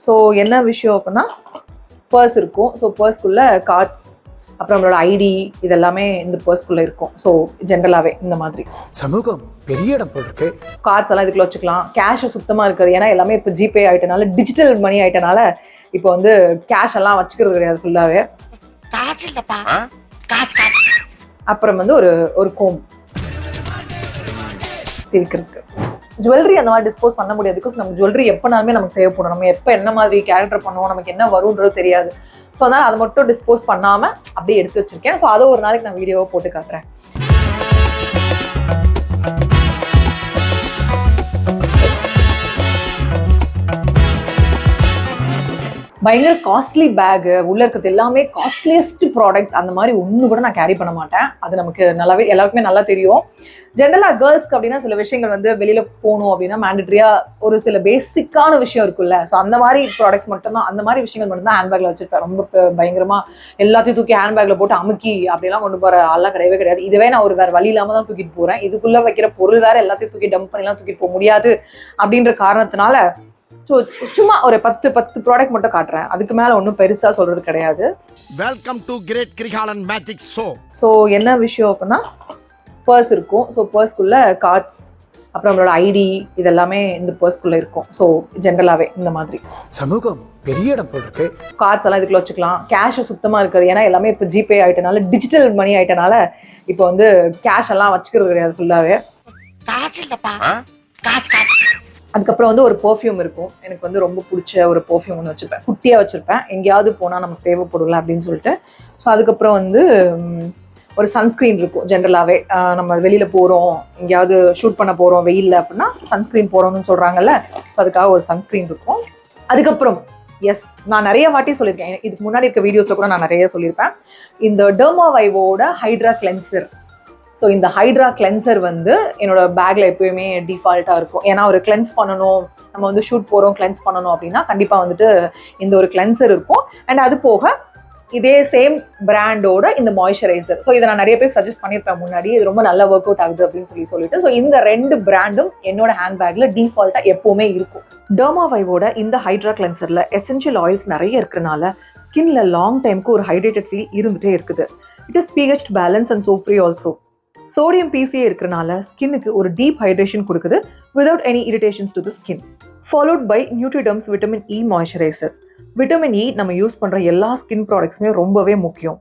So என்ன விஷயம் அப்படின்னா பர்ஸ் இருக்கும். ஸோ பர்ஸ்க்குள்ளே கார்ட்ஸ் அப்புறம் நம்மளோட ஐடி இதெல்லாமே இந்த பர்ஸ்க்குள்ளே இருக்கும். ஸோ ஜென்ரலாகவே இந்த மாதிரி சமூகம் பெரிய இடம் போட்டிருக்கு. கார்ட்ஸ் எல்லாம் இதுக்குள்ள வச்சுக்கலாம். கேஷ் சுத்தமாக இருக்குது. ஏன்னா எல்லாமே இப்போ ஜிபே ஆகிட்டனால டிஜிட்டல் மணி ஆகிட்டனால இப்போ வந்து கேஷ் எல்லாம் வச்சுக்கிறது கிடையாது ஃபுல்லாகவே. அப்புறம் வந்து ஒரு கோம் இருக்கிறதுக்கு. ஜுவல்லரி அந்த மாதிரி டிஸ்போஸ் பண்ண முடியாது. பிகாஸ் நம்ம ஜுவல்லரி எப்போனாலுமே நமக்கு தேவைப்படும். நம்ம எப்போ என்ன மாதிரி கேரக்டர் பண்ணுவோம், நமக்கு என்ன வரும்ன்றது தெரியாது. ஸோ அதனால் அதை மட்டும் டிஸ்போஸ் பண்ணாமல் அப்படியே எடுத்து வச்சிருக்கேன். ஸோ அதை ஒரு நாளைக்கு நான் வீடியோவை போட்டு காட்டுறேன். பயங்கர காஸ்ட்லி பேகு உள்ள இருக்கிறது எல்லாமே காஸ்ட்லியஸ்ட் ப்ராடக்ட்ஸ். அந்த மாதிரி ஒன்று கூட நான் கேரி பண்ண மாட்டேன். அது நமக்கு நல்லாவே எல்லாருக்குமே நல்லா தெரியும். ஜென்ரலாக கேர்ள்ஸ்க்கு அப்படின்னா சில விஷயங்கள் வந்து வெளியில போகணும் அப்படின்னா மேண்டட்ரியா ஒரு சில பேசிக்கான விஷயம் இருக்குல்ல. ஸோ அந்த மாதிரி ப்ராடக்ட்ஸ் மட்டும்தான், அந்த மாதிரி விஷயங்கள் மட்டும்தான் ஹேண்ட்பேக்ல வச்சிருப்பேன். ரொம்ப பயங்கரமா எல்லாத்தையும் தூக்கி ஹேண்ட்பேக்ல போட்டு அமுக்கி அப்படிலாம் கொண்டு போற ஆள்லாம் கிடையவே கிடையாது. இதுவே நான் ஒரு வேற வழி இல்லாம தான் தூக்கிட்டு போறேன். இதுக்குள்ள வைக்கிற பொருள் வேற எல்லாத்தையும் தூக்கி டம்ப் பண்ணிலாம் தூக்கிட்டு போக முடியாது அப்படின்ற காரணத்தினால ஸோ சும்மா ஒரு 10 ப்ராடக்ட் மட்டும் காட்டுறேன். அதுக்கு மேல ஒன்றும் பெருசா சொல்றது கிடையாது. Welcome to great Grigalan magic show. So என்ன விஷயம் அப்படின்னா பர்ஸ் இருக்கும். ஸோ பர்ஸ்க்குள்ள கார்ட்ஸ் அப்புறம் நம்மளோட ஐடி இதெல்லாமே இந்த பர்ஸ்க்குள்ள இருக்கும். ஸோ ஜென்ரலாகவே இந்த மாதிரி சமூகம் பெரிய இடம் போட்டிருக்கு. கார்ட்ஸ் எல்லாம் இதுக்குள்ள வச்சுக்கலாம். கேஷ் சுத்தமாக இருக்குது. ஏன்னா எல்லாமே இப்போ ஜிபே ஆகிட்டனால டிஜிட்டல் மணி ஆகிட்டனால இப்போ வந்து கேஷ் எல்லாம் வச்சுக்கிறது கிடையாது ஃபுல்லாகவே. அதுக்கப்புறம் வந்து ஒரு பெர்ஃப்யூம் இருக்கும். எனக்கு வந்து ரொம்ப பிடிச்ச ஒரு பெர்ஃப்யூம் ஒன்று வச்சுருப்பேன். குட்டியாக வச்சுருப்பேன். எங்கேயாவது போனால் நமக்கு தேவைப்படல அப்படின்னு சொல்லிட்டு. ஸோ அதுக்கப்புறம் வந்து ஒரு சன்ஸ்க்ரீன் இருக்கும். ஜென்ரலாகவே நம்ம வெளியில் போகிறோம், எங்கேயாவது ஷூட் பண்ண போகிறோம் வெயிலில் அப்படின்னா சன்ஸ்க்ரீன் போகிறோம்னு சொல்கிறாங்கல்ல. ஸோ அதுக்காக ஒரு சன்ஸ்க்ரீன் இருக்கும். அதுக்கப்புறம் நான் நிறைய வாட்டி சொல்லியிருக்கேன். இதுக்கு முன்னாடி இருக்க வீடியோஸில் கூட நான் நிறைய சொல்லியிருப்பேன். இந்த டெர்மாவைவோட ஹைட்ரா கிளென்சர். ஸோ இந்த ஹைட்ரா கிளென்சர் வந்து என்னோட பேக்ல எப்பயுமே டிஃபால்ட்டாக இருக்கும். ஏன்னா ஒரு கிளென்ஸ் பண்ணணும், நம்ம வந்து ஷூட் போகிறோம் கிளென்ஸ் பண்ணணும் அப்படின்னா கண்டிப்பாக வந்துட்டு இந்த ஒரு கிளென்சர் இருக்கும். அண்ட் அது போக இதே சேம் பிராண்டோட இந்த மாய்ஸ்சரைசர். ஸோ இதை நான் நிறைய பேர் சஜஸ்ட் பண்ணியிருப்பேன் முன்னாடி. இது ரொம்ப நல்ல ஒர்க் அவுட் ஆகுது அப்படின்னு சொல்லிட்டு. ஸோ இந்த 2 பிராண்டும் என்னோட ஹேண்ட்பேக்ல டிஃபால்ட்டாக எப்பவுமே இருக்கும். டெர்மாவைவோட இந்த ஹைட்ரா கிளென்சர்ல எசென்ஷியல் ஆயில்ஸ் நிறைய இருக்கிறனால ஸ்கின்ல லாங் டைமுக்கு ஒரு ஹைட்ரேட்டட் ஃபீல் இருந்துகிட்டே இருக்குது. It is pH balance and soap free also. Sodium PCA இருக்கிறனால ஸ்கின்னுக்கு ஒரு டீப் ஹைட்ரேஷன் கொடுக்குது without any irritations to the skin. Followed by Nutriderm's vitamin E moisturiser. Vitamin E நம்ம யூஸ் பண்ணுற எல்லா ஸ்கின் ப்ராடக்ட்ஸுமே ரொம்பவே முக்கியம்.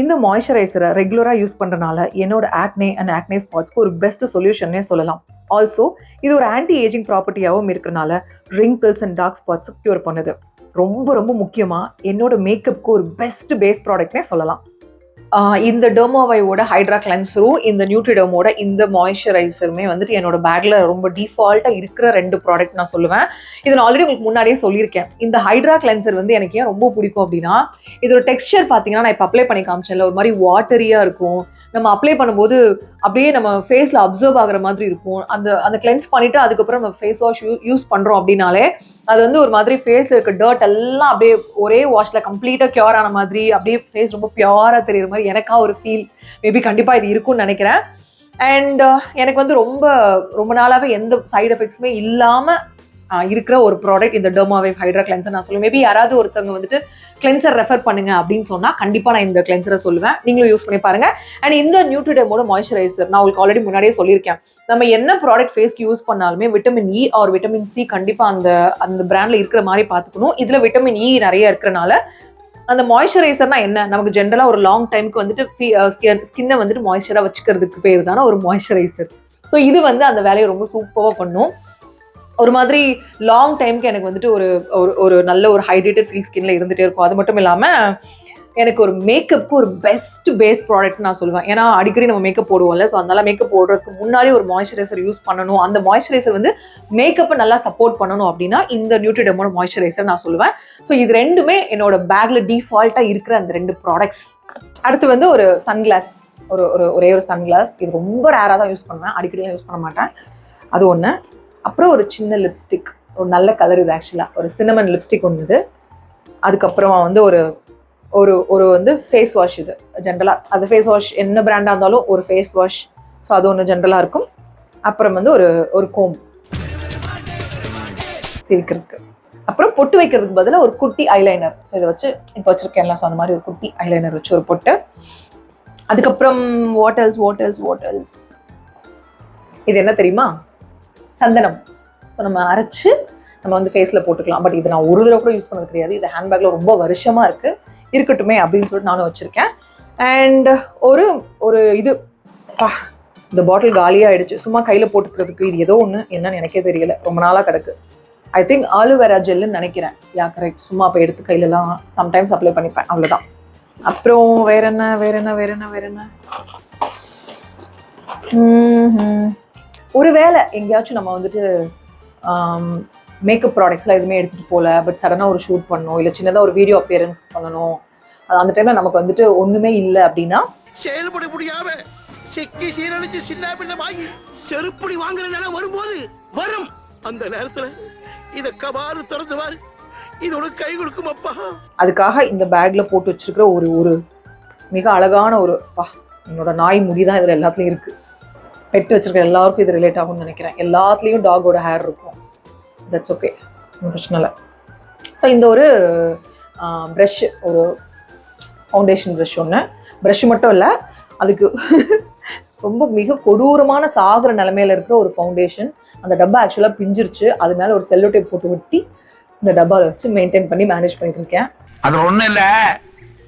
இந்த மாய்ஸ்சரைசரை ரெகுலராக யூஸ் பண்ணுறனால என்னோட ஆக்னே அண்ட் ஆக்னே ஸ்பாட்ஸ்க்கு ஒரு பெஸ்ட் சொல்யூஷன்னே சொல்லலாம். ஆல்சோ இது ஒரு ஆன்டி ஏஜிங் ப்ராப்பர்ட்டியாகவும் இருக்கிறனால ரிங்கிள்ஸ் அண்ட் டார்க் ஸ்பாட்ஸை க்யூர் பண்ணுது. ரொம்ப ரொம்ப முக்கியமாக என்னோட மேக்கப்புக்கு ஒரு பெஸ்ட் பேஸ் ப்ராடக்ட்னே சொல்லலாம். இந்த டெர்மாவைவோட ஹைட்ரா கிளென்சரும் இந்த நியூட்ரிடர்மோட இந்த மாய்ஸ்சரைசருமே வந்துட்டு என்னோட பேக்ல ரொம்ப டிஃபால்ட்டாக இருக்கிற 2 ப்ராடக்ட் நான் சொல்லுவேன். இதை நான் ஆல்ரெடி உங்களுக்கு முன்னாடியே சொல்லியிருக்கேன். இந்த ஹைட்ரா கிளென்சர் வந்து எனக்கு ஏன் ரொம்ப பிடிக்கும் அப்படின்னா இதோட டெக்ஸ்சர் பார்த்தீங்கன்னா நான் இப்போ அப்ளை பண்ணி காமிச்சேன்ல, ஒரு மாதிரி வாட்டரியாக இருக்கும். நம்ம அப்ளை பண்ணும்போது அப்படியே நம்ம ஃபேஸில் அப்சர்வ் ஆகிற மாதிரி இருக்கும். அந்த கிளென்ஸ் பண்ணிவிட்டு அதுக்கப்புறம் நம்ம ஃபேஸ் வாஷ் யூஸ் பண்ணுறோம் அப்படின்னாலே அது வந்து ஒரு மாதிரி ஃபேஸில் இருக்க டர்ட் எல்லாம் அப்படியே ஒரே வாஷில் கம்ப்ளீட்டாக க்யூர் ஆன மாதிரி அப்படியே ஃபேஸ் ரொம்ப பியூராக தெரியுற மாதிரி எனக்கா ஒரு ஃபீல் மேபி கண்டிப்பாக இது இருக்கும்னு நினைக்கிறேன். அண்ட் எனக்கு வந்து ரொம்ப ரொம்ப நாளாகவே எந்த சைடு எஃபெக்ட்ஸுமே இல்லாமல் இருக்கிற ஒரு ப்ராடக்ட் இந்த டெர்மாவேவ் ஹைட்ரா கிளென்சர் நான் சொல்லுவேன். மேபி யாராவது ஒருத்தவங்க வந்துட்டு கிளென்சர் ரெஃபர் பண்ணுங்க அப்படின்னு சொன்னா கண்டிப்பா நான் இந்த கிளென்சரை சொல்லுவேன். நீங்களும் யூஸ் பண்ணி பாருங்க. அண்ட் இந்த நியூட்ரிடர்மோட மாய்ஸ்சரைசர் நான் உங்களுக்கு ஆல்ரெடி முன்னாடியே சொல்லியிருக்கேன். நம்ம என்ன ப்ராடக்ட் ஃபேஸ்க்கு யூஸ் பண்ணாலுமே vitamin E or vitamin C கண்டிப்பா அந்த பிராண்ட்ல இருக்கிற மாதிரி பார்த்துக்கணும். இதுல விட்டமின் இ நிறைய இருக்கிறனால அந்த மாய்ஸ்சரைசர்னா என்ன, நமக்கு ஜென்ரலா ஒரு லாங் டைமுக்கு வந்துட்டு ஸ்கின்னை வந்துட்டு மாய்ஸ்சரா வச்சுக்கிறதுக்கு பேர் தானே ஒரு மாய்ஸ்சரைசர். ஸோ இது வந்து அந்த வேலையை ரொம்ப சூப்பராக பண்ணும். ஒரு மாதிரி லாங் டைமுக்கு எனக்கு வந்துட்டு ஒரு நல்ல ஒரு ஹைட்ரேட்டட் ஃபீல் ஸ்கின்ல இருந்துகிட்டே இருக்கும். அது மட்டும் இல்லாமல் எனக்கு ஒரு மேக்கப்புக்கு ஒரு பெஸ்ட் பேஸ் ப்ராடக்ட் நான் சொல்லுவேன். ஏன்னா அடிக்கடி நம்ம மேக்கப் போடுவோம்ல. ஸோ அதனால மேக்கப் போடுறதுக்கு முன்னாடி ஒரு மாய்ஸ்சரைசர் யூஸ் பண்ணணும். அந்த மாய்ஸ்சரைசர் வந்து மேக்கப்பை நல்லா சப்போர்ட் பண்ணணும் அப்படின்னா இந்த நியூட்ரிடர்மோட மாய்ஸ்சரைசர் நான் சொல்லுவேன். ஸோ இது 2மே என்னோட பேக்ல டிஃபால்ட்டாக இருக்கிற அந்த 2 ப்ராடக்ட்ஸ். அடுத்து வந்து ஒரு சன்கிளாஸ், ஒரே ஒரு சன்கிளாஸ். இது ரொம்ப ரேராக தான் யூஸ் பண்ணுவேன், அடிக்கடியாக யூஸ் பண்ண மாட்டேன். அது ஒன்று. அப்புறம் ஒரு சின்ன லிப்ஸ்டிக், ஒரு நல்ல கலர் இது ஆக்சுவலாக, ஒரு சின்னமன் லிப்ஸ்டிக் ஒன்று. அதுக்கப்புறமா வந்து ஒரு வந்து ஃபேஸ் வாஷ். இது ஜென்ரலாக அது ஃபேஸ் வாஷ் என்ன பிராண்டாக இருந்தாலும் ஒரு ஃபேஸ் வாஷ். ஸோ அது ஒன்று ஜென்ரலாக இருக்கும். அப்புறம் வந்து ஒரு கோம் சிரிக்கிறதுக்கு. அப்புறம் பொட்டு வைக்கிறதுக்கு பதிலாக ஒரு குட்டி ஐலைனர். ஸோ இதை வச்சு இப்போ வச்சிருக்கேன்ல, ஸோ அந்த மாதிரி ஒரு குட்டி ஐலைனர் வச்சு ஒரு பொட்டு. அதுக்கப்புறம் வாட் எல்ஸ் இது என்ன தெரியுமா? சந்தனம். ஸோ நம்ம அரைச்சு நம்ம வந்து ஃபேஸில் போட்டுக்கலாம். பட் இது நான் ஒரு தடவை கூட யூஸ் பண்ணது கிடையாது. இது ஹேண்ட்பேக்கில் ரொம்ப வருஷமா இருக்கட்டுமே அப்படின்னு சொல்லிட்டு நானும் வச்சிருக்கேன். அண்ட் ஒரு இது இந்த பாட்டில் காலியாகிடுச்சு. சும்மா கையில் போட்டுக்கிறதுக்கு இது ஏதோ ஒன்று என்னன்னு எனக்கே தெரியல, ரொம்ப நாளாக கிடக்கு. ஐ திங்க் ஆலுவேரா ஜெல்லுன்னு நினைக்கிறேன். Yeah correct. சும்மா அப்போ எடுத்து கையிலலாம் சம்டைம்ஸ் அப்ளை பண்ணிப்பேன், அவ்வளோதான். அப்புறம் வேற என்ன ஒருவேளை எங்கேயாச்சும் நம்ம வந்துட்டு மேக்கப் ப்ராடக்ட்ஸ்லாம் எதுவுமே எடுத்துகிட்டு போகல, பட் சடனாக ஒரு ஷூட் பண்ணணும், இல்லை சின்னதாக ஒரு வீடியோ அப்பியரன்ஸ் பண்ணணும், அந்த டைமில் நமக்கு வந்துட்டு ஒன்றுமே இல்லை அப்படின்னா செயல்பட முடியாம செக்கி சீரழிச்சு சின்ன பின்ன வாங்கி செருப்படி வாங்குற நிலை வரும்போது வரும் அந்த நேரத்துல இத கபாரு திறந்துவாரு, இது உனக்கு கை கொடுக்கும் அப்பா. அதுக்காக இந்த பேக்ல போட்டு வச்சிருக்கிற ஒரு மிக அழகான என்னோட நாய் முடிதான் இதுல எல்லாத்துலயும் இருக்கு. பெட் வச்சிருக்கிற எல்லாருக்கும் இது ரிலேட் ஆகும்னு நினைக்கிறேன். எல்லாத்துலயும் டாகோட ஹேர் இருக்கும். தட்ஸ் ஓகே, பிரச்சனை இல்லை. ஸோ இந்த ஒரு ப்ரஷ், ஒரு ஃபவுண்டேஷன் ப்ரஷ் ஒன்று. ப்ரஷ் மட்டும் இல்லை, அதுக்கு ரொம்ப மிக கொடூரமான சாகுற நிலைமையில இருக்கிற ஒரு ஃபவுண்டேஷன். அந்த டப்பா ஆக்சுவலாக பிஞ்சிருச்சு. அது மேலே ஒரு செல்லோ டேப் போட்டு ஒட்டி இந்த டப்பாவில் வச்சு மெயின்டைன் பண்ணி மேனேஜ் பண்ணிட்டு இருக்கேன். அது ஒன்றும் இல்லை,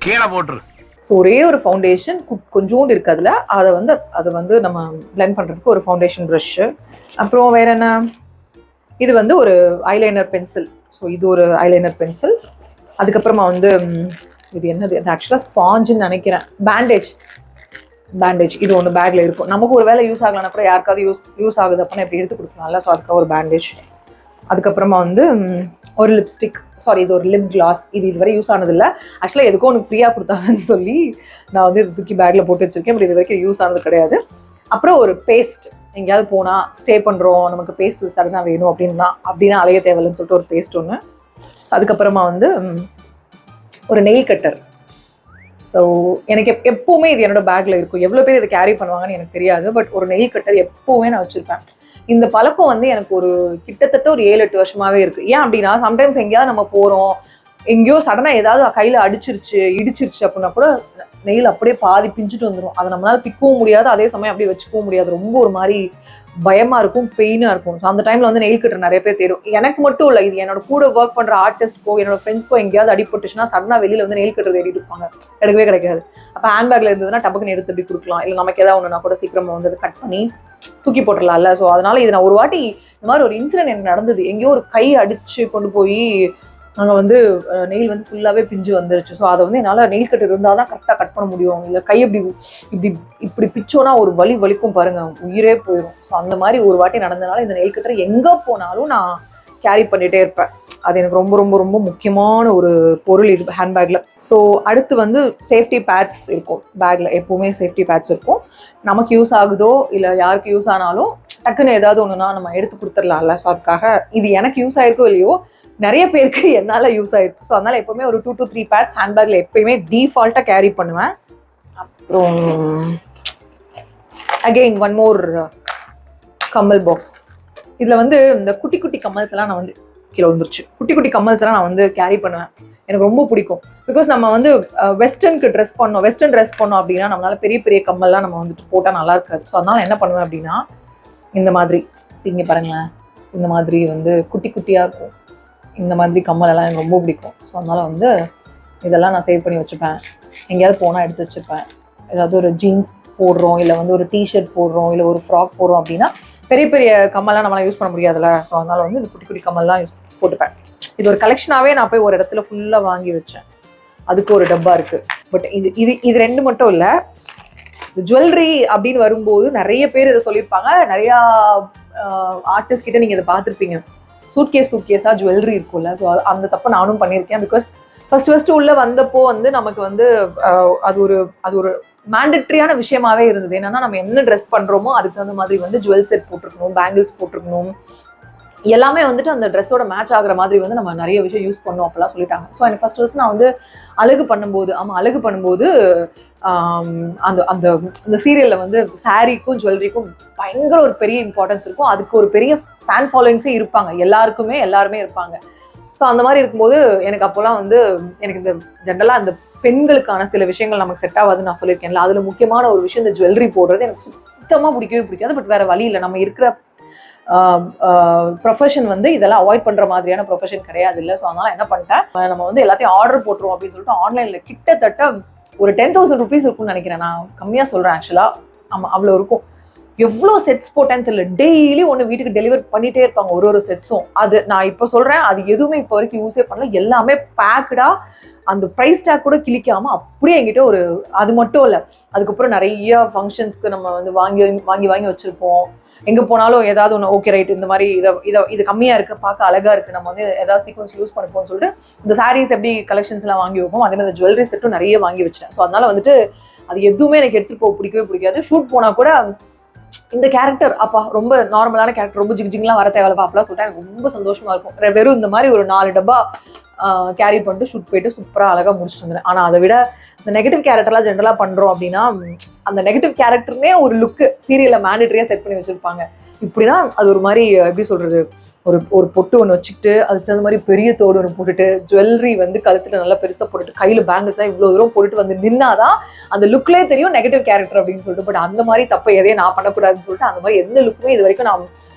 கீழே போட்டுரு. ஸோ ஒரே ஒரு ஃபவுண்டேஷன் கொஞ்சோண்டு இருக்கு அதில். அதை வந்து நம்ம பிளெண்ட் பண்ணுறதுக்கு ஒரு ஃபவுண்டேஷன் ப்ரஷ்ஷு. அப்புறம் வேற என்ன, இது வந்து ஒரு ஐலைனர் பென்சில். ஸோ இது ஒரு ஐலைனர் பென்சில். அதுக்கப்புறமா வந்து இது என்னது, அது ஆக்சுவலாக ஸ்பாஞ்சுன்னு நினைக்கிறேன். பேண்டேஜ் இது ஒன்று பேக்கில் இருக்கும். நமக்கு ஒரு வேலை யூஸ் ஆகலன்னா கூட யாருக்காவது யூஸ் ஆகுது அப்படின்னா எப்படி எடுத்து கொடுக்கலாம்ல. ஸோ அதுக்காக ஒரு பேண்டேஜ். அதுக்கப்புறமா வந்து ஒரு லிப்ஸ்டிக், சாரி இது ஒரு லிப் கிளாஸ். இதுவரை யூஸ் ஆனதில்லை. ஆக்சுவலாக எதுக்கும் உனக்கு ஃப்ரீயாக கொடுத்தாங்கன்னு சொல்லி நான் வந்து இது தூக்கி பேக்கில் போட்டு வச்சிருக்கேன். பட் இது வரைக்கும் யூஸ் ஆனது கிடையாது. அப்புறம் ஒரு பேஸ்ட், எங்கேயாவது போனால் ஸ்டே பண்ணுறோம், நமக்கு பேஸ்ட் சடனாக வேணும் அப்படின்னா அலைய தேவையில்லைன்னு சொல்லிட்டு ஒரு பேஸ்ட் ஒன்று. ஸோ அதுக்கப்புறமா வந்து ஒரு நெயில் கட்டர். ஸோ எனக்கு எப்போவுமே இது என்னோட பேக்கில் இருக்கும். எவ்வளோ பேர் இதை கேரி பண்ணுவாங்கன்னு எனக்கு தெரியாது. பட் ஒரு நெயில் கட்டர் எப்போவுமே நான் வச்சுருப்பேன். இந்த பழக்கம் வந்து எனக்கு கிட்டத்தட்ட ஒரு 7-8 வருஷமாவே இருக்குது. ஏன் அப்படின்னா, சம்டைம்ஸ் எங்கேயாவது நம்ம போகிறோம், எங்கேயோ சடனாக ஏதாவது கையில் இடிச்சிருச்சு அப்படின்னா கூட நெயில் அப்படியே பாதி பிஞ்சுட்டு வந்துடும். அதை நம்மளால பிக்கவும் முடியாது, அதே சமயம் அப்படியே வச்சுக்கவும் முடியாது. ரொம்ப ஒரு மாதிரி பயமாக இருக்கும், பெயினாக இருக்கும். ஸோ அந்த டைமில் வந்து நெயில் கட்டர் நிறைய பேர் தேடும். எனக்கு மட்டும் இல்லை, இது என்னோட கூட ஒர்க் பண்ணுற ஆர்டிஸ்ட்க்கோ என்னோட ஃப்ரெண்ட்ஸ்க்கோ எங்கேயாவது அடிபட்டுச்சுன்னா சடனாக வெளியில் வந்து நெயில் கட்டர் தேடிட்டு இருப்பாங்க. கிடைக்கவே கிடைக்காது. அப்போ ஹேண்ட்பேக்கில் இருந்ததுன்னா டப்புக்குன்னு எடுத்து எப்படி கொடுக்கலாம், இல்லை நமக்கு ஏதாவது ஒன்றுனா கூட சீக்கிரமாக வந்து கட் பண்ணி தூக்கி போட்டுடலாம்ல. ஸோ அதனால இது நான் ஒரு வாட்டி இந்த மாதிரி ஒரு இன்சிடென்ட் எனக்கு நடந்தது. எங்கேயோ ஒரு கை அடிச்சு கொண்டு போய் அங்கே வந்து நெயில் வந்து ஃபுல்லாகவே பிஞ்சு வந்துருச்சு. ஸோ அதை வந்து என்னால் நெயில் கட்டர் இருந்தால் தான் கரெக்டாக கட் பண்ண முடியும். இல்லை கை இப்படி பிச்சோன்னா ஒரு வலிக்கும் பாருங்க, உயிரே போயிடும். ஸோ அந்த மாதிரி ஒரு வாட்டி நடந்தனால இந்த நெயில் கட்டர் எங்கே போனாலும் நான் கேரி பண்ணிகிட்டே இருப்பேன். அது எனக்கு ரொம்ப ரொம்ப ரொம்ப முக்கியமான ஒரு பொருள் இது ஹேண்ட்பேக்கில். ஸோ அடுத்து வந்து சேஃப்டி பேட்ஸ் இருக்கும் பேக்கில். எப்போவுமே சேஃப்டி பேட்ஸ் இருக்கும். நமக்கு யூஸ் ஆகுதோ இல்லை யாருக்கு யூஸ் ஆனாலும் டக்குன்னு ஏதாவது ஒன்றுனா நம்ம எடுத்து கொடுத்துடலாம்ல. ஸோ அதுக்காக இது எனக்கு யூஸ் ஆயிருக்கோ இல்லையோ, நிறைய பேருக்கு என்னால் யூஸ் ஆயிருக்கு. ஸோ அதனால எப்போவுமே ஒரு 2 to 3 பேட்ஸ் ஹேண்ட்பேக்கில் எப்பயுமே டீஃபால்ட்டாக கேரி பண்ணுவேன். அப்புறம் அகெயின் ஒன் மோர் கம்மல் பாக்ஸ். இதில் வந்து இந்த குட்டி குட்டி கம்மல்ஸ் எல்லாம் நான் வந்து கீழே வந்துருச்சு. குட்டி குட்டி கம்மல்ஸ் எல்லாம் நான் வந்து கேரி பண்ணுவேன். எனக்கு ரொம்ப பிடிக்கும். பிகாஸ் நம்ம வந்து வெஸ்டர்ன் ட்ரெஸ் பண்ணோம் அப்படின்னா நம்மளால பெரிய பெரிய கம்மல்லாம் நம்ம வந்துட்டு போட்டால் நல்லா இருக்காது. ஸோ அதனால என்ன பண்ணுவேன் அப்படின்னா, இந்த மாதிரி இங்கே பாருங்களேன், இந்த மாதிரி வந்து குட்டி குட்டியாக இருக்கும். இந்த மாதிரி கம்மல் எல்லாம் எனக்கு ரொம்ப பிடிக்கும். ஸோ அதனால வந்து இதெல்லாம் நான் சேவ் பண்ணி வச்சுப்பேன். எங்கேயாவது போனால் எடுத்து வச்சுப்பேன். ஏதாவது ஒரு ஜீன்ஸ் போடுறோம், இல்லை வந்து ஒரு டிஷர்ட் போடுறோம், இல்லை ஒரு ஃப்ராக் போடுறோம் அப்படின்னா பெரிய பெரிய கம்மல்லாம் நம்மளால யூஸ் பண்ண முடியாதுல்ல. ஸோ அதனால வந்து இது குட்டி குட்டி கம்மல்லாம் போட்டுப்பேன். இது ஒரு கலெக்ஷனாகவே நான் போய் ஒரு இடத்துல ஃபுல்லாக வாங்கி வச்சேன். அதுக்கு ஒரு டப்பா இருக்குது. பட் இது ரெண்டு மட்டும் இல்லை, ஜுவல்லரி அப்படின்னு வரும்போது நிறைய பேர் இதை சொல்லியிருப்பாங்க. நிறையா ஆர்டிஸ்ட் கிட்ட நீங்கள் இதை பார்த்துருப்பீங்க. சூட்கேஸாக ஜுவல்லரி இருக்கும்ல. ஸோ அந்த தப்பை நானும் பண்ணியிருக்கேன். பிகாஸ் ஃபர்ஸ்ட் உள்ள வந்தப்போ வந்து நமக்கு வந்து அது ஒரு மேண்டட்ரியான விஷயமாவே இருந்தது. என்னன்னா, நம்ம என்ன ட்ரெஸ் பண்றோமோ அதுக்கு தகுந்த மாதிரி வந்து ஜுவல் செட் போட்டிருக்கணும், பேங்கிள்ஸ் போட்டிருக்கணும், எல்லாமே வந்துட்டு அந்த ட்ரெஸ்ஸோட மேட்ச் ஆகுற மாதிரி வந்து நம்ம நிறைய விஷயம் யூஸ் பண்ணோம் அப்படிலாம் சொல்லிட்டாங்க. ஸோ எனக்கு ஃபர்ஸ்ட் நான் வந்து அழகு பண்ணும்போது அந்த அந்த அந்த சீரியலில் வந்து சாரீக்கும் ஜுவல்லரிக்கும் பயங்கர ஒரு பெரிய இம்பார்ட்டன்ஸ் இருக்கும். அதுக்கு ஒரு பெரிய ஃபேன் ஃபாலோயிங்ஸே இருப்பாங்க. எல்லாருமே இருப்பாங்க. ஸோ அந்த மாதிரி இருக்கும்போது எனக்கு அப்போல்லாம் வந்து எனக்கு இந்த ஜென்ரலாக அந்த பெண்களுக்கான சில விஷயங்கள் நமக்கு செட் ஆகாதுன்னு நான் சொல்லியிருக்கேன்ல, அதில் முக்கியமான ஒரு விஷயம் இந்த ஜுவல்லரி போடுறது எனக்கு சுத்தமாக பிடிக்கவே பிடிக்காது. பட் வேற வழி இல்லை, நம்ம இருக்கிற ப்ரொஃபஷன் வந்து இதெல்லாம் அவாய்ட் பண்ணுற மாதிரியான ப்ரொஃபஷன் கிடையாது இல்லை. ஸோ அதனால என்ன பண்ணிட்டேன், நம்ம வந்து எல்லாத்தையும் ஆர்டர் போட்டுருவோம் அப்படின்னு சொல்லிட்டு ஆன்லைனில் கிட்டத்தட்ட ஒரு 10,000 rupees இருக்கும்னு நினைக்கிறேன். நான் கம்மியாக சொல்கிறேன் ஆக்சுவலாக. ஆமாம், அவ்வளோ இருக்கும். எவ்வளோ செட்ஸ் போட்டேன்னு தெரியல. டெய்லி ஒன்று வீட்டுக்கு டெலிவர் பண்ணிட்டே இருப்பாங்க, ஒரு செட்ஸும். அது நான் இப்போ சொல்கிறேன், அது எதுவுமே இப்போ வரைக்கும் யூஸே பண்ணல. எல்லாமே பேக்கடா, அந்த ப்ரைஸ் டேக் கூட கிளிக்காம அப்படியே என்கிட்ட ஒரு, அது மட்டும் இல்லை, அதுக்கப்புறம் நிறைய ஃபங்க்ஷன்ஸ்க்கு நம்ம வந்து வாங்கி வச்சிருப்போம். எங்கே போனாலும் ஏதாவது ஒன்று ஓகே ரைட், இந்த மாதிரி இது கம்மியாக இருக்குது, பார்க்க அழகாக இருக்குது, நம்ம வந்து ஏதாவது சீக்வன்ஸ் யூஸ் பண்ணிப்போம்னு சொல்லிட்டு இந்த சாரீஸ் எப்படி கலெக்ஷன்ஸ்லாம் வாங்கி வைப்போம், அதே மாதிரி ஜுவல்லரி செட்டும் நிறைய வாங்கி வச்சிட்டேன். ஸோ அதனால வந்துட்டு அது எதுவுமே எனக்கு எடுத்துகிட்டு போக பிடிக்கவே பிடிக்காது. ஷூட் போனால் கூட இந்த கேரக்டர் அப்பா ரொம்ப நார்மலான கேரக்டர், ரொம்ப ஜிங்லாம் வர தேவையில்லப்பா அப்படிலாம் சொல்லிட்டு எனக்கு ரொம்ப சந்தோஷமா இருக்கும். வெறும் இந்த மாதிரி ஒரு 4 டப்பா கேரி பண்ணிட்டு ஷூட் போயிட்டு சூப்பராக அழகாக முடிச்சுட்டு வந்துடுறேன். ஆனால் அதை விட இந்த நெகட்டிவ் கேரக்டர்லாம் ஜென்ரலாக பண்ணுறோம் அப்படின்னா, அந்த நெகட்டிவ் கேரக்டர்னே ஒரு லுக்கு சீரியலில் மேண்டேட்டரியாக செட் பண்ணி வச்சுருப்பாங்க. இப்படின்னா அது ஒரு மாதிரி எப்படி சொல்கிறது, ஒரு பொட்டு ஒன்று வச்சுக்கிட்டு அதுக்கு தகுந்த மாதிரி பெரிய தோடு ஒன்று போட்டுட்டு ஜுவல்லரி வந்து கழுத்துல நல்லா பெருசாக போட்டுட்டு கையில் பேங்கிள்ஸ்லாம் இவ்வளோ தூரம் போட்டுட்டு வந்து நின்னாதான் அந்த லுக்லேயே தெரியும் நெகட்டிவ் கேரக்டர் அப்படின்னு சொல்லிட்டு. பட் அந்த மாதிரி தப்பை எதையும் நான் பண்ணக்கூடாதுன்னு சொல்லிட்டு அந்த மாதிரி எந்த லுக்குமே இது வரைக்கும் நான்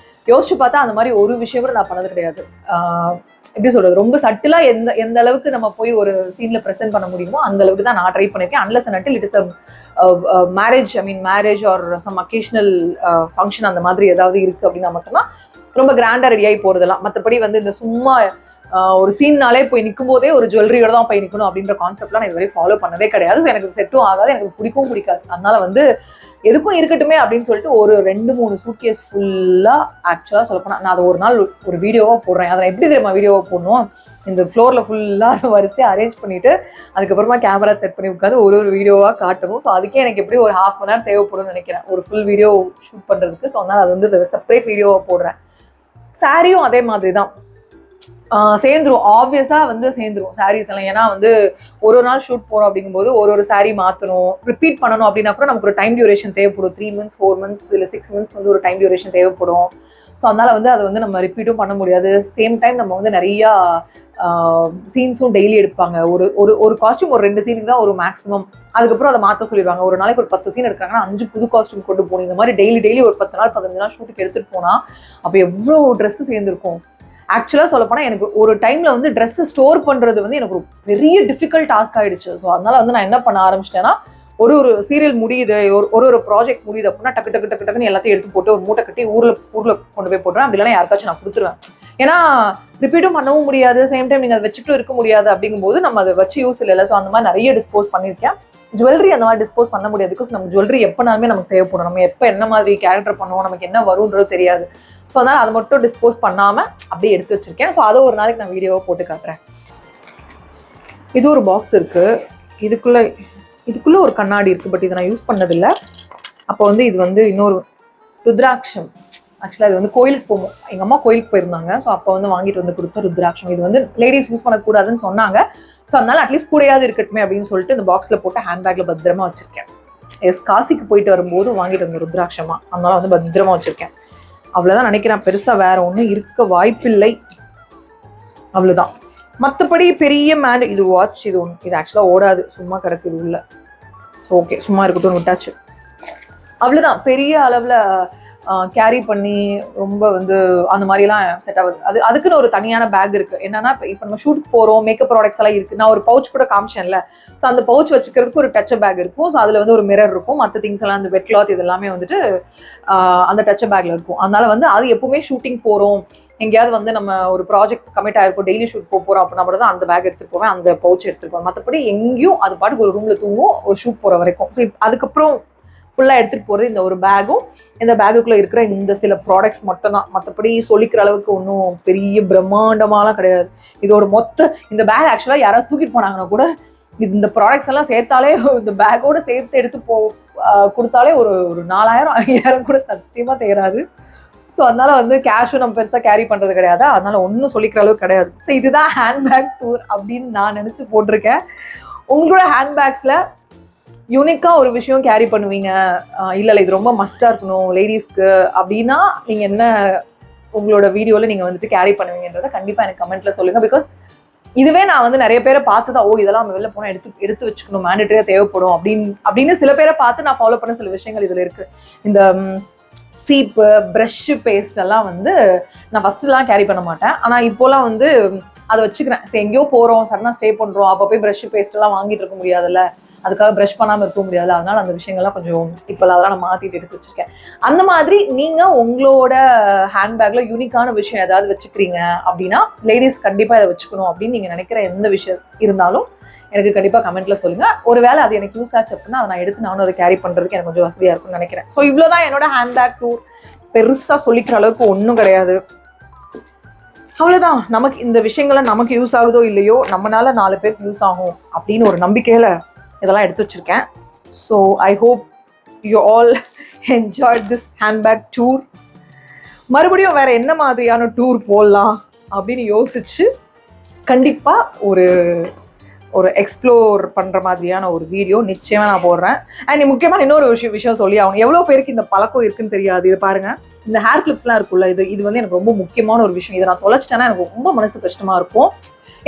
யோசிச்சு பார்த்தா அந்த மாதிரி ஒரு விஷயம் கூட நான் பண்ணது கிடையாது. எப்படி சொல்றது, ரொம்ப சட்டிலா எந்த அளவுக்கு நம்ம போய் ஒரு சீன்ல ப்ரெசென்ட் பண்ண முடியுமோ அந்த அளவுக்கு தான் நான் ட்ரை பண்ணிருக்கேன். Unless and until it is marriage or some occasional function அந்த மாதிரி ஏதாவது இருக்கு அப்படின்னா மட்டும்தான் ரொம்ப கிராண்டா ரெடியாகி போறதெல்லாம். மற்றபடி வந்து இந்த சும்மா ஒரு சீன்னாலே போய் நிற்கும் போதே ஒரு ஜுவல்லரியோட தான் போய் நிற்கணும் அப்படின்ற கான்செப்ட்லாம் நான் இதுவரை ஃபாலோ பண்ணதே கிடையாது. ஸோ எனக்கு செட்டும் ஆகாது, எனக்கு பிடிக்கவும் பிடிக்காது. அதனால வந்து எதுக்கும் இருக்கட்டுமே அப்படின்னு சொல்லிட்டு ஒரு 2-3 சூட்கேஸ் ஃபுல்லா ஆக்சுவலா சொல்லப்போனா நான் அதை ஒரு நாள் ஒரு வீடியோவா போடுறேன். அதை எப்படி தெரியுமா வீடியோவா போடணும், இந்த ஃப்ளோர்ல ஃபுல்லா வரிசை அரேஞ்ச் பண்ணிட்டு அதுக்கப்புறமா கேமரா செட் பண்ணி உட்காந்து ஒரு வீடியோவா காட்டணும். ஸோ அதுக்கே எனக்கு எப்படி ஒரு 1/2 hour தேவைப்படும் நினைக்கிறேன் ஒரு ஃபுல் வீடியோ ஷூட் பண்றதுக்கு. ஸோ அதனால அது வந்து செப்பரேட் வீடியோவா போடுறேன். சாரியும் அதே மாதிரி தான் சேர்ந்துரும், ஆப்வியஸா வந்து சேர்ந்துரும் சாரீஸ் எல்லாம். ஏன்னா வந்து ஒரு நாள் ஷூட் போறோம் அப்படிங்கும்போது ஒரு சாரீ மாத்தணும், ரிப்பீட் பண்ணணும் அப்படின்னா கூட நமக்கு ஒரு டைம் டியூரேஷன் தேவைப்படும். 3 months 4 months இல்லை 6 months வந்து ஒரு டைம் டியூரேஷன் தேவைப்படும். ஸோ அதனால வந்து அதை வந்து நம்ம ரிப்பீட்டும் பண்ண முடியாது. சேம் டைம் நம்ம வந்து நிறைய சீன்ஸும் டெய்லி எடுப்பாங்க. ஒரு காஸ்டியூம் ஒரு 2 சீனுக்கு தான் ஒரு மேக்ஸிமம், அதுக்கப்புறம் அதை மாற்ற சொல்லிடுவாங்க. ஒரு நாளைக்கு ஒரு 10 சீன் எடுக்கிறாங்கன்னா 5 புது காஸ்டியூம் கொண்டு போகணும். இந்த மாதிரி டெய்லி ஒரு 10 நாள் 15 நாள் ஷூட்டுக்கு எடுத்துட்டு போனா அப்போ எவ்வளோ ட்ரெஸ் சேர்ந்துருக்கும். ஆக்சுவலாக சொல்ல போனால் எனக்கு ஒரு டைம்ல வந்து ட்ரெஸ் ஸ்டோர் பண்றது வந்து எனக்கு ஒரு பெரிய டிஃபிகல்ட் டாஸ்க் ஆயிடுச்சு. ஸோ அதனால வந்து நான் என்ன பண்ண ஆரம்பிச்சிட்டேன்னா, ஒரு சீரியல் முடியுது, ஒரு ப்ராஜெக்ட் முடியுது அப்படின்னா டக்குன்னு எல்லாத்தையும் எடுத்து போட்டு ஒரு மூட்டை கட்டி ஊர்ல கொண்டு போய் போடுறேன். அப்படி இல்லைன்னா யாருக்காச்சும் நான் கொடுத்துருவேன். ஏன்னா ரிப்பீட்டும் பண்ணவும் முடியாது, சேம் டைம் நீங்க அதை வச்சுட்டு இருக்க முடியாது. அப்படிங்கும்போது நம்ம அதை வச்சு யூஸ் இல்லை. ஸோ அந்த மாதிரி நிறைய டிஸ்போஸ் பண்ணியிருக்கேன். ஜுவல்லரி அந்த மாதிரி டிஸ்போஸ் பண்ண முடியாது. பிகாஸ் நம்ம ஜுவல்லரி எப்போனாலுமே நமக்கு தேவைப்படும். நம்ம எப்போ என்ன மாதிரி கேரக்டர் பண்ணுவோம், நமக்கு என்ன வரும்ன்றது தெரியாது. ஸோ அதனால அதை மட்டும் டிஸ்போஸ் பண்ணாம அப்படியே எடுத்து வச்சிருக்கேன். ஸோ அதை ஒரு நாளைக்கு நான் வீடியோவை போட்டு காட்டுறேன். இது ஒரு பாக்ஸ் இருக்கு, இதுக்குள்ள ஒரு கண்ணாடி இருக்கு. பட் இதை நான் யூஸ் பண்ணதில்லை. அப்போ வந்து இது வந்து இன்னொரு ருத்ராட்சம். ஆக்சுவலாக இது வந்து கோயிலுக்கு போவோம், எங்கள் அம்மா கோயிலுக்கு போயிருந்தாங்க. ஸோ அப்போ வந்து வாங்கிட்டு வந்து கொடுத்த ருத்ராட்சம். இது வந்து லேடிஸ் யூஸ் பண்ணக்கூடாதுன்னு சொன்னாங்க. ஸோ அதனால அட்லீஸ்ட் கூடையாவது இருக்கட்டுமே அப்படின்னு சொல்லிட்டு இந்த பாக்ஸில் போட்டு ஹேண்ட்பேக்ல பத்திரமா வச்சிருக்கேன். காசிக்கு போயிட்டு வரும்போது வாங்கிட்டு வந்த ருத்ராட்சமா, அதனால வந்து பத்திரமா வச்சிருக்கேன். அவ்வளோதான் நினைக்கிறேன், பெருசா வேற ஒன்றும் இருக்க வாய்ப்பில்லை. அவ்வளோதான். மற்றபடி பெரிய இது வாட்ச், இது ஆக்சுவலாக ஓடாது, சும்மா கிடக்குது உள்ள. ஸோ ஓகே, சும்மா இருக்கட்டும் விட்டாச்சு. அவ்வளோதான். பெரிய அளவில் கேரி பண்ணி ரொம்ப வந்து அந்த மாதிரிலாம் செட் ஆகுது. அதுக்குன்னு ஒரு தனியான பேக் இருக்கு. என்னன்னா இப்போ நம்ம ஷூட் போறோம், மேக்கப் ப்ராடக்ட்ஸ் எல்லாம் இருக்கு. நான் ஒரு பவுச் கூட காமிச்சேன்ல. ஸோ அந்த பவுச் வச்சுக்கிறதுக்கு ஒரு டச் பேக் இருக்கும். ஸோ அதுல வந்து ஒரு மிரர் இருக்கும், மற்ற திங்ஸ் எல்லாம், அந்த வெட் கிளாத் இது எல்லாமே வந்துட்டு அந்த டச் பேக்ல இருக்கும். அதனால வந்து அது எப்பவுமே ஷூட்டிங் போறோம், எங்கேயாவது வந்து நம்ம ஒரு ப்ராஜெக்ட் கமிட் ஆயிருக்கும், டெய்லி ஷூட் போறோம் அப்படின்னா மட்டும் தான் அந்த பேக் எடுத்துட்டு போவேன், அந்த பவுச் எடுத்துட்டு போவேன். மற்றபடி எங்கேயும் அது பாட்டுக்கு ஒரு ரூம்ல தூங்கும் ஒரு ஷூட் போற வரைக்கும். ஸோ அதுக்கப்புறம் ஃபுல்லாக எடுத்துகிட்டு போகிறது இந்த ஒரு பேக்கும், இந்த பேக்குக்குள்ளே இருக்கிற இந்த சில ப்ராடக்ட்ஸ் மட்டும் தான். மற்றபடி சொல்லிக்கிற அளவுக்கு ஒன்றும் பெரிய பிரம்மாண்டமாலாம் கிடையாது. இதோட இந்த பேக் ஆக்சுவலாக யாராவது தூக்கிட்டு போனாங்கன்னா கூட இந்த ப்ராடக்ட்ஸ் எல்லாம் சேர்த்தாலே, இந்த பேக்கோட சேர்த்து எடுத்து கொடுத்தாலே ஒரு 4000-5000 கூட சத்தியமாக தேராது. ஸோ அதனால வந்து கேஷும் நம்ம பெருசாக கேரி பண்ணுறது கிடையாது. அதனால ஒன்றும் சொல்லிக்கிற அளவுக்கு கிடையாது. ஸோ இதுதான் ஹேண்ட்பேக் டூர் அப்படின்னு நான் நினச்சி போட்டிருக்கேன். உங்களோட ஹேண்ட்பேக்ஸில் யூனிக்கா ஒரு விஷயம் கேரி பண்ணுவீங்க, இல்ல இது ரொம்ப மஸ்டா இருக்கணும் லேடிஸ்க்கு அப்படின்னா நீங்க என்ன உங்களோட வீடியோல நீங்க வந்துட்டு கேரி பண்ணுவீங்கன்றத கண்டிப்பா எனக்கு கமெண்ட்ல சொல்லுங்க. பிகாஸ் இதுவே நான் வந்து நிறைய பேரை பார்த்துதான் இதெல்லாம் நம்ம வெளில போனா எடுத்து வச்சுக்கணும், மேண்டேட்டரியா தேவைப்படும் அப்படின்னு சில பேரை பார்த்து நான் ஃபாலோ பண்ண சில விஷயங்கள் இதுல இருக்கு. இந்த சீப்பு, ப்ரஷ், பேஸ்ட் எல்லாம் வந்து நான் ஃபர்ஸ்ட்லாம் கேரி பண்ண மாட்டேன். ஆனா இப்போலாம் வந்து அதை வச்சுக்கிறேன். சரி, எங்கேயோ போறோம், சடனா ஸ்டே பண்றோம், அப்போ போய் ப்ரஷ், பேஸ்ட் எல்லாம் வாங்கிட்டு இருக்க முடியாதுல்ல, அதுக்காக ப்ரஷ் பண்ணாம இருக்க முடியாது. அதனால அந்த விஷயங்கள்லாம் கொஞ்சம் இப்போ அதெல்லாம் நான் மாத்திட்டு எடுத்து வச்சிருக்கேன். அந்த மாதிரி நீங்க உங்களோட ஹேண்ட்பேக்ல யூனிக்கான விஷயம் ஏதாவது வச்சுக்கிறீங்க அப்படின்னா, லேடிஸ் கண்டிப்பா இதை வச்சுக்கணும் அப்படின்னு நீங்க நினைக்கிற எந்த விஷயம் இருந்தாலும் எனக்கு கண்டிப்பா கமெண்ட்ல சொல்லுங்க. ஒருவேளை அது எனக்கு யூஸ் ஆச்சு அப்படின்னா அதை நான் எடுத்து நானும் அதை கேரி பண்றதுக்கு எனக்கு கொஞ்சம் வசதியா இருக்கும்னு நினைக்கிறேன். ஸோ இவ்வளவுதான் என்னோட ஹேண்ட்பேக் டூர். பெருசா சொல்லிக்கிற அளவுக்கு ஒன்றும் கிடையாது. அவ்வளவுதான். நமக்கு இந்த விஷயங்கள்லாம் நமக்கு யூஸ் ஆகுதோ இல்லையோ, நம்மளால 4 பேருக்கு யூஸ் ஆகும் அப்படின்னு ஒரு நம்பிக்கையில இதெல்லாம் எடுத்து வச்சிருக்கேன். So I hope you all enjoyed this handbag tour. மறுபடியும் வேற என்ன மாதிரியான டூர் போடலாம் அப்படின்னு யோசிச்சு கண்டிப்பா ஒரு எக்ஸ்ப்ளோர் பண்ற மாதிரியான ஒரு வீடியோ நிச்சயமா நான் போடுறேன். அண்ட் முக்கியமான இன்னொரு விஷயம் சொல்லி ஆகணும். எவ்வளவு பேருக்கு இந்த பழக்கம் இருக்குன்னு தெரியாது. இது பாருங்க, இந்த ஹேர் கிளிப்ஸ்லாம் இருக்குல்ல, இது வந்து எனக்கு ரொம்ப முக்கியமான ஒரு விஷயம். இதை நான் தொலைச்சிட்டேன்னா எனக்கு ரொம்ப மனசு கஷ்டமா இருக்கும்.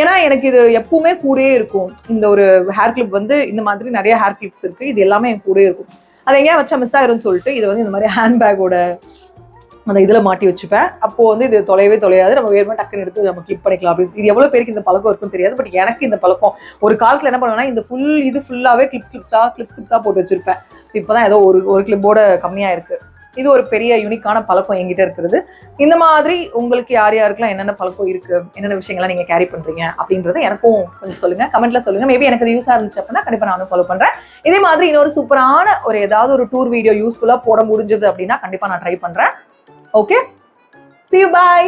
ஏன்னா எனக்கு இது எப்பவுமே கூடயே இருக்கும். இந்த ஒரு ஹேர் கிளிப் வந்து இந்த மாதிரி நிறைய ஹேர் கிளிப்ஸ் இருக்கு, இது எல்லாமே என் கூடயே இருக்கும். அதை எங்கேயா வச்சா மிஸ் ஆயிரும்னு சொல்லிட்டு இது வந்து இந்த மாதிரி ஹேண்ட்பேக்கோட அந்த இதுல மாட்டி வச்சுப்பேன். அப்போ வந்து இது தொலையாது, நம்ம வேறுமா டக்குன்னு எடுத்து நம்ம கிளிக் பண்ணிக்கலாம் அப்படின்னு. இது எவ்வளவு பேருக்கு இந்த பழக்கம் இருக்குன்னு தெரியாது. பட் எனக்கு இந்த பழக்கம் ஒரு காலத்துல என்ன பண்ணுவேன்னா, இந்த இது ஃபுல்லாவே கிளிப்ஸா போட்டு வச்சிருப்பேன். இப்பதான் ஏதோ ஒரு கிளிப்போட கம்மியா இருக்கு. இது ஒரு பெரிய யூனிக்கான பழக்கம் என்கிட்ட இருக்கிறது. இந்த மாதிரி உங்களுக்கு யாருக்கெல்லாம் என்னென்ன பழக்கம் இருக்கு, என்னென்ன விஷயங்கள்லாம் நீங்க கேரி பண்றீங்க அப்படின்றத எனக்கும் கொஞ்சம் சொல்லுங்க, கமெண்ட்ல சொல்லுங்க. மேபி எனக்கு அது யூஸா இருந்துச்சு அப்படின்னா கண்டிப்பா நானும் ஃபாலோ பண்றேன். இதே மாதிரி இன்னொரு சூப்பரான ஏதாவது ஒரு டூர் வீடியோ யூஸ்ஃபுல்லா போட முடிஞ்சது அப்படின்னா கண்டிப்பா நான் ட்ரை பண்றேன். Okay, see you, bye.